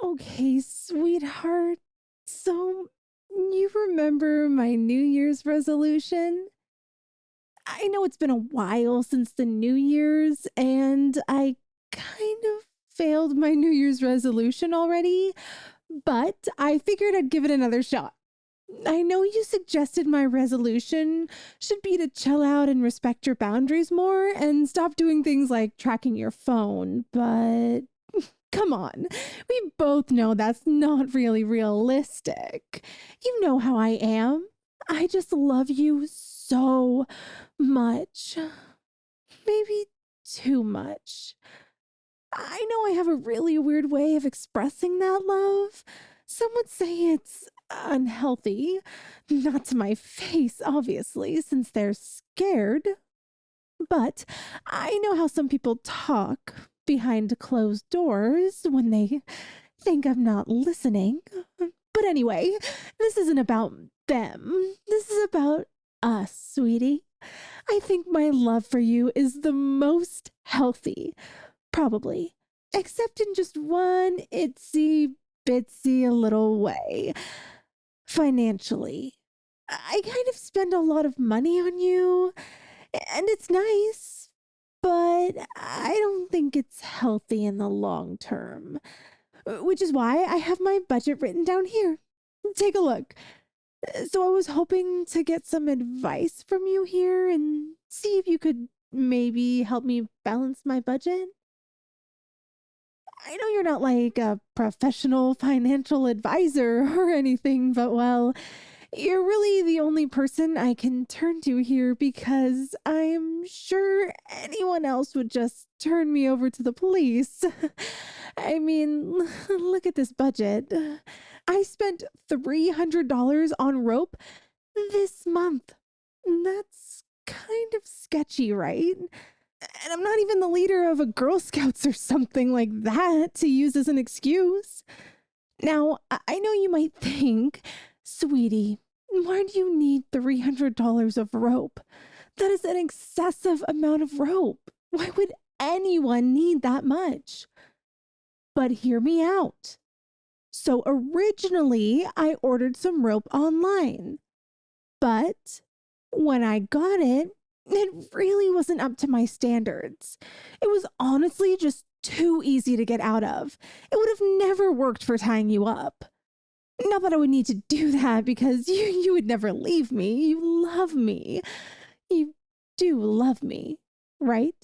Okay, sweetheart. So, you remember my New Year's resolution? I know it's been a while since the New Year's, and I kind of failed my New Year's resolution already, but I figured I'd give it another shot. I know you suggested my resolution should be to chill out and respect your boundaries more and stop doing things like tracking your phone, but come on, we both know that's not really realistic. You know how I am. I just love you so much. Maybe too much. I know I have a really weird way of expressing that love. Some would say it's unhealthy. Not to my face, obviously, since they're scared. But I know how some people talk behind closed doors when they think I'm not listening. But anyway, this isn't about them. This is about us, sweetie. I think my love for you is the most healthy, probably, except in just one itsy bitsy little way. Financially. I kind of spend a lot of money on you, and it's nice, but I don't think it's healthy in the long term. Which is why I have my budget written down here. Take a look. So I was hoping to get some advice from you here and see if you could maybe help me balance my budget. I know you're not like a professional financial advisor or anything, but well, you're really the only person I can turn to here because I'm sure anyone else would just turn me over to the police. I mean, look at this budget. I spent $300 on rope this month. That's kind of sketchy, right? And I'm not even the leader of a Girl Scouts or something like that to use as an excuse. Now, I know you might think, sweetie, why do you need $300 of rope? That is an excessive amount of rope. Why would anyone need that much? But hear me out. So originally, I ordered some rope online. But when I got it, it really wasn't up to my standards. It was honestly just too easy to get out of. It would have never worked for tying you up. Not that I would need to do that because you would never leave me. You love me. You do love me, right?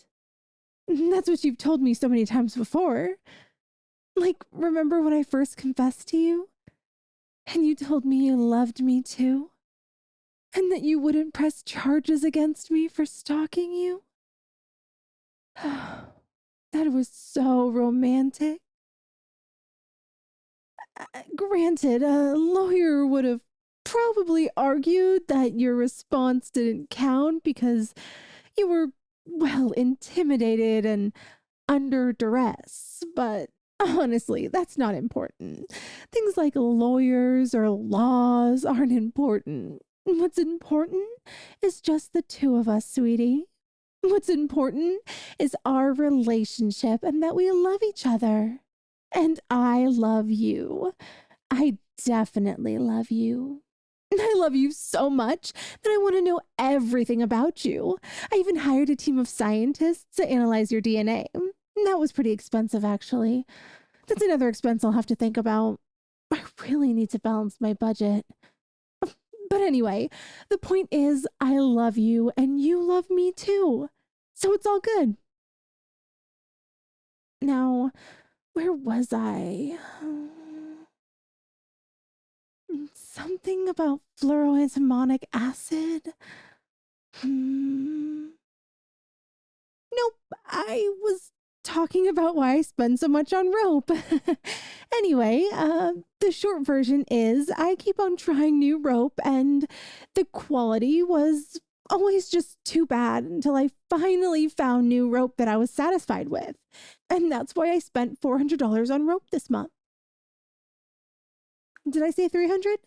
That's what you've told me so many times before. Like, remember when I first confessed to you? And you told me you loved me too? And that you wouldn't press charges against me for stalking you? That was so romantic. Granted, a lawyer would have probably argued that your response didn't count because you were, well, intimidated and under duress, but honestly, that's not important. Things like lawyers or laws aren't important. What's important is just the two of us, sweetie. What's important is our relationship and that we love each other. And I love you. I definitely love you. I love you so much that I want to know everything about you. I even hired a team of scientists to analyze your DNA. That was pretty expensive, actually. That's another expense I'll have to think about. I really need to balance my budget. But anyway, the point is I love you and you love me too. So it's all good. Now, where was I? Something about fluoroantimonic acid? Nope, I was talking about why I spend so much on rope. Anyway, the short version is I keep on trying new rope and the quality was always just too bad until I finally found new rope that I was satisfied with. And that's why I spent $400 on rope this month. Did I say 300?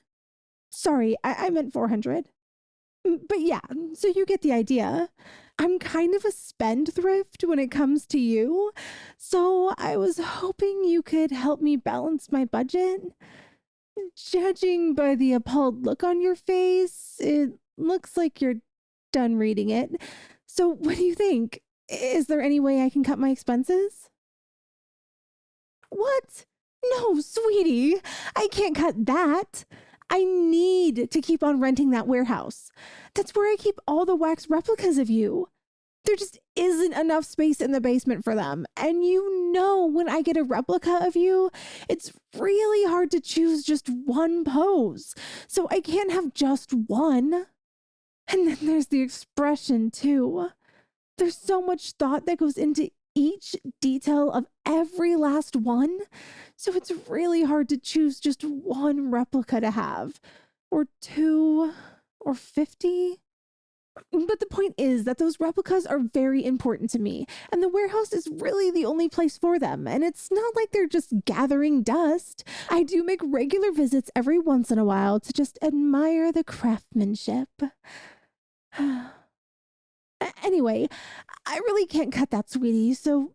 Sorry, I meant 400. But yeah, so you get the idea. I'm kind of a spendthrift when it comes to you, so I was hoping you could help me balance my budget. Judging by the appalled look on your face, it looks like you're done reading it. So what do you think? Is there any way I can cut my expenses? What? No, sweetie, I can't cut that. I need to keep on renting that warehouse. That's where I keep all the wax replicas of you. There just isn't enough space in the basement for them. And you know, when I get a replica of you, it's really hard to choose just one pose. So I can't have just one. And then there's the expression too. There's so much thought that goes into each detail of every last one. So it's really hard to choose just one replica to have, or 2, or 50. But the point is that those replicas are very important to me, and the warehouse is really the only place for them, and it's not like they're just gathering dust. I do make regular visits every once in a while to just admire the craftsmanship. Anyway, I really can't cut that, sweetie, so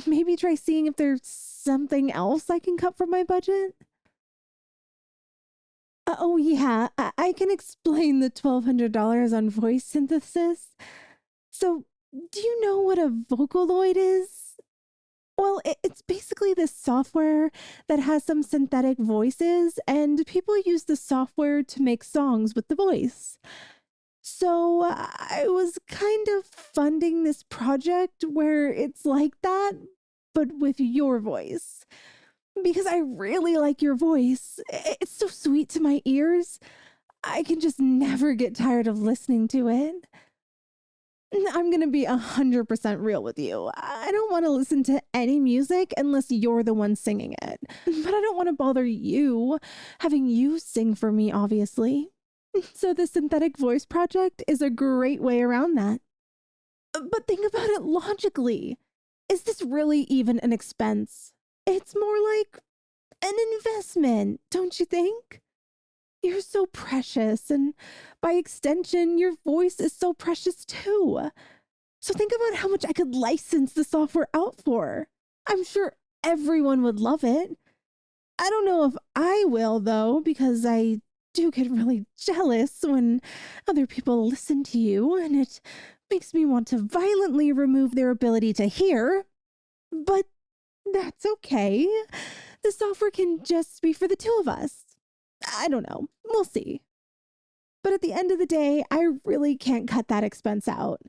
maybe try seeing if there's something else I can cut from my budget. Oh yeah, I can explain the $1,200 on voice synthesis. So, do you know what a Vocaloid is? Well, it's basically this software that has some synthetic voices, and people use the software to make songs with the voice. So I was kind of funding this project where it's like that, but with your voice. Because I really like your voice. It's so sweet to my ears. I can just never get tired of listening to it. I'm going to be 100% real with you. I don't want to listen to any music unless you're the one singing it. But I don't want to bother you, having you sing for me, obviously. So the synthetic voice project is a great way around that. But think about it logically. Is this really even an expense? It's more like an investment, don't you think? You're so precious, and by extension, your voice is so precious too. So think about how much I could license the software out for. I'm sure everyone would love it. I don't know if I will, though, because I do get really jealous when other people listen to you, and it makes me want to violently remove their ability to hear. But that's okay. The software can just be for the two of us. I don't know. We'll see. But at the end of the day, I really can't cut that expense out.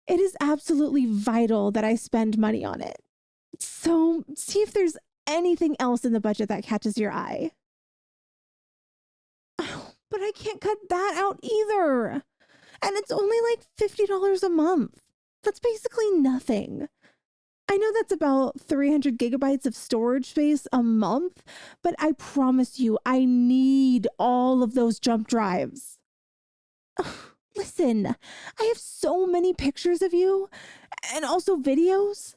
It is absolutely vital that I spend money on it. So see if there's anything else in the budget that catches your eye. Oh, but I can't cut that out either. And it's only like $50 a month. That's basically nothing. I know that's about 300 gigabytes of storage space a month, but I promise you, I need all of those jump drives. Listen, I have so many pictures of you, and also videos,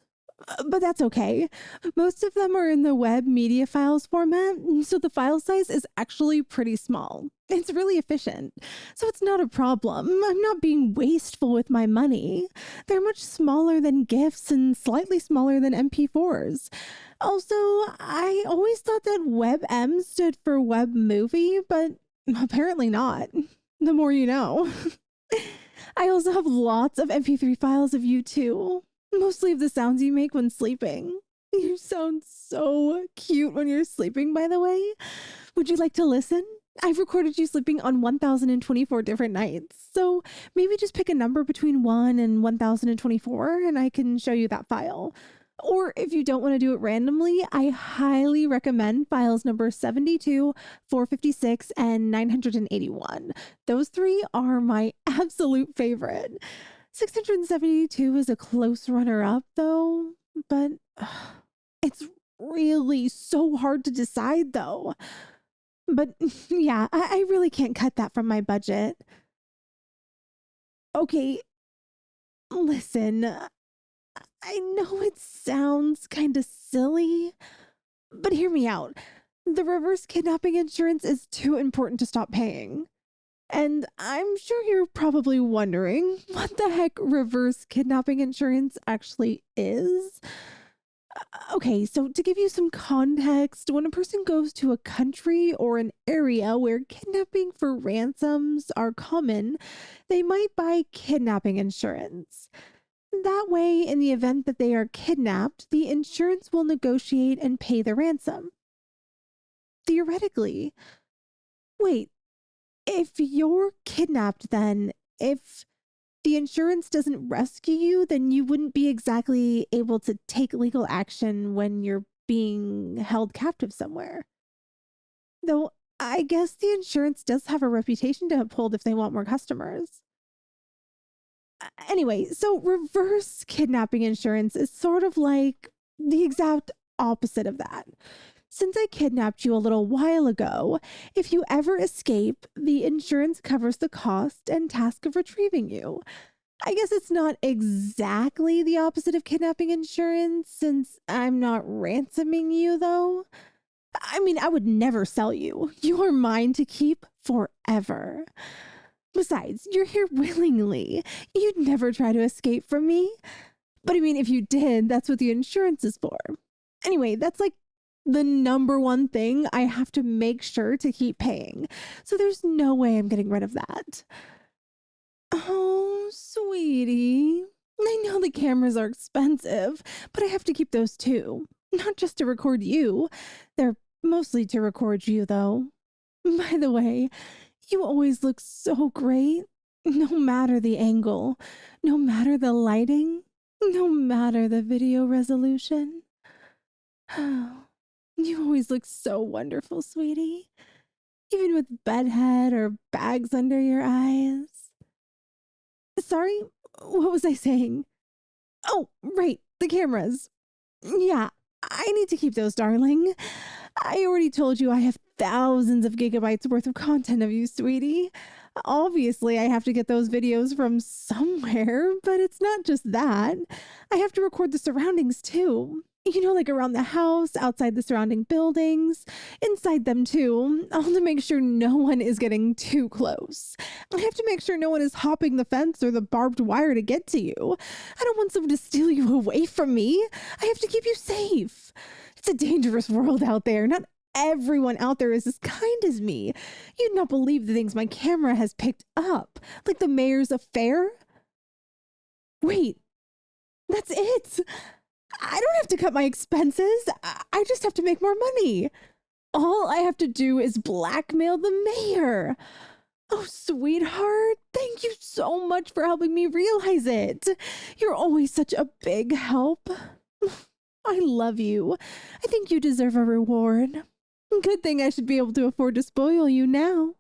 but that's okay. Most of them are in the web media files format, so the file size is actually pretty small. It's really efficient, so it's not a problem. I'm not being wasteful with my money. They're much smaller than GIFs and slightly smaller than MP4s. Also, I always thought that WebM stood for web movie, but apparently not. The more you know. I also have lots of MP3 files of you too. Mostly of the sounds you make when sleeping. You sound so cute when you're sleeping, by the way. Would you like to listen? I've recorded you sleeping on 1,024 different nights. So maybe just pick a number between 1 and 1,024 and I can show you that file. Or if you don't want to do it randomly, I highly recommend files number 72, 456, and 981. Those 3 are my absolute favorite. 672 is a close runner-up, though, but it's really so hard to decide, though. But yeah, I really can't cut that from my budget. Okay, listen, I know it sounds kind of silly, but hear me out. The reverse kidnapping insurance is too important to stop paying. And I'm sure you're probably wondering what the heck reverse kidnapping insurance actually is. Okay, so to give you some context, when a person goes to a country or an area where kidnapping for ransoms are common, they might buy kidnapping insurance. That way, in the event that they are kidnapped, the insurance will negotiate and pay the ransom. Theoretically. Wait, if you're kidnapped then, if the insurance doesn't rescue you, then you wouldn't be exactly able to take legal action when you're being held captive somewhere. Though, I guess the insurance does have a reputation to uphold if they want more customers. Anyway, so reverse kidnapping insurance is sort of like the exact opposite of that. Since I kidnapped you a little while ago, if you ever escape, the insurance covers the cost and task of retrieving you. I guess it's not exactly the opposite of kidnapping insurance, since I'm not ransoming you, though. I mean, I would never sell you. You are mine to keep forever. Besides, you're here willingly. You'd never try to escape from me. But I mean, if you did, that's what the insurance is for. Anyway, that's like the number one thing I have to make sure to keep paying. So there's no way I'm getting rid of that. Oh, sweetie. I know the cameras are expensive, but I have to keep those too. Not just to record you. They're mostly to record you, though. By the way, you always look so great. No matter the angle, no matter the lighting, no matter the video resolution. You always look so wonderful, sweetie. Even with bedhead or bags under your eyes. Sorry, what was I saying? Oh, right, the cameras. Yeah, I need to keep those, darling. I already told you I have thousands of gigabytes worth of content of you, sweetie. Obviously, I have to get those videos from somewhere, but it's not just that. I have to record the surroundings too. You know, like around the house, outside the surrounding buildings, inside them too, all to make sure no one is getting too close. I have to make sure no one is hopping the fence or the barbed wire to get to you. I don't want someone to steal you away from me. I have to keep you safe. It's a dangerous world out there. Not everyone out there is as kind as me. You'd not believe the things my camera has picked up, like the mayor's affair. Wait, that's it. I don't have to cut my expenses. I just have to make more money. All I have to do is blackmail the mayor. Oh, sweetheart, thank you so much for helping me realize it. You're always such a big help. I love you. I think you deserve a reward. Good thing I should be able to afford to spoil you now.